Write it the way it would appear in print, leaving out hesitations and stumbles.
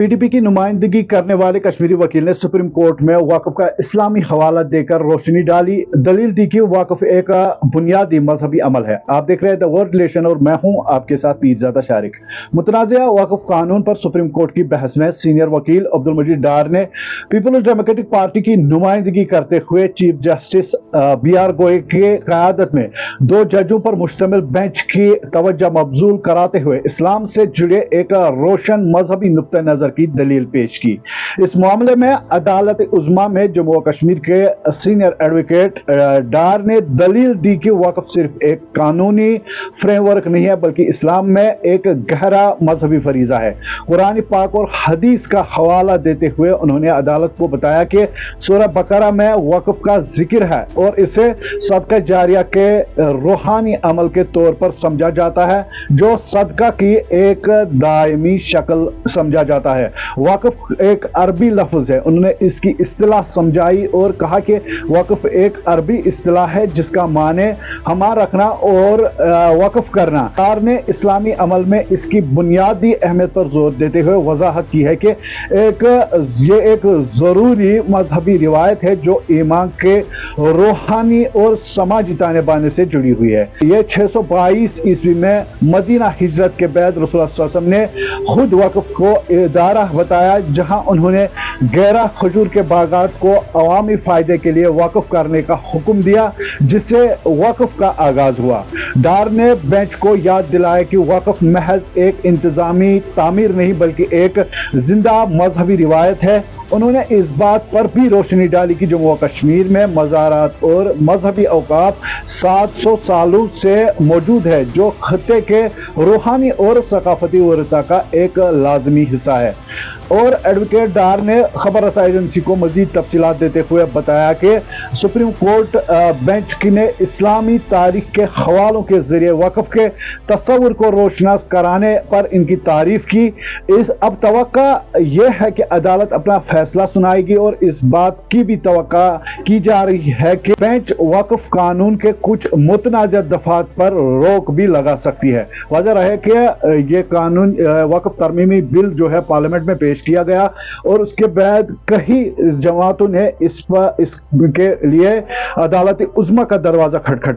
PDP की नुमाइंदगी करने वाले कश्मीरी वकील ने सुप्रीम कोर्ट में वक्फ का इस्लामी हवाला देकर रोशनी डाली। दलील दी कि वक्फ एक बुनियादी मजहबी अमल है। आप देख रहे हैं द वर्ल्ड रिलेशन और मैं हूं आपके साथ पीरजादा शारिक। मुतनाज़ा वक्फ कानून पर सुप्रीम कोर्ट की बहस में सीनियर वकील अब्दुल मजीद डार ने पीपल्स डेमोक्रेटिक पार्टी की नुमाइंदगी करते हुए चीफ जस्टिस BR गोयल की क़यादत में 2 जजों पर मुश्तमिल बेंच की तवज्जो मबजूल कराते हुए इस्लाम से जुड़े एक रोशन मजहबी नुक्ता नजर की दलील पेश की। इस मामले में अदालत उज़्मा में जम्मू और कश्मीर के सीनियर एडवोकेट डार ने दलील दी कि वक्फ सिर्फ एक कानूनी फ्रेमवर्क नहीं है बल्कि इस्लाम में एक गहरा मजहबी फरीजा है। कुरान पाक और हदीस का हवाला देते हुए उन्होंने अदालत को बताया कि सूरह बकरा में वक्फ का जिक्र है और इसे सदका जारिया के रूहानी अमल के तौर पर समझा जाता है जो सदका की एक दायमी शक्ल समझा जाता है। वक्फ एक अरबी लफ्ज है। उन्होंने इसकी इस्तिलाह समझाई और कहा कि वक्फ एक अरबी इस्तिलाह है जिसका माने हमार रखना और वक्फ करना। डार ने इस्लामी अमल में इसकी बुनियादी अहमियत पर जोर देते हुए वजाहत की है कि ये एक ज़रूरी मजहबी रिवायत है जो ईमान के रूहानी और समाजी ताने बाने से जुड़ी हुई है। ये 622 ईस्वी में मदीना हिजरत के बाद रसूल सल्लल्लाहु अलैहि वसल्लम ने खुद वक्फ को इदारा बताया जहां उन्होंने गैरा खजूर के बागात को अवामी फायदे के लिए वक्फ करने का हुक्म दिया जिससे वक्फ का आगाज हुआ। डार ने बेंच को याद दिलाया कि वक्फ महज एक इंतजामी तामीर नहीं बल्कि एक जिंदा मजहबी रिवायत है। उन्होंने इस बात पर भी रोशनी डाली कि जम्मू कश्मीर में मज़ारात और मजहबी औकाफ 700 सालों से मौजूद है जो खत्ते के रूहानी और सकाफती वरसा का एक लाजमी हिस्सा है। और एडवोकेट डार ने खबर रसा एजेंसी को मजीद तफसीलात देते हुए बताया कि सुप्रीम कोर्ट बेंच की ने इस्लामी तारीख के हवालों के जरिए वक्फ के तस्वुर को रोशनास कराने पर इनकी तारीफ की। अब तवक्का यह है कि अदालत अपना फैसला सुनाएगी और इस बात की भी तवक्का की जा रही है कि बेंच वक्फ कानून के कुछ मुतनाज़ा दफात पर रोक भी लगा सकती है। वजह रहे कि ये कानून वक्फ तरमीमी बिल जो है पार्लियामेंट में पेश किया गया और उसके बाद कई जमातों ने इसके लिए अदालत उज़्मा का दरवाजा खटखटा।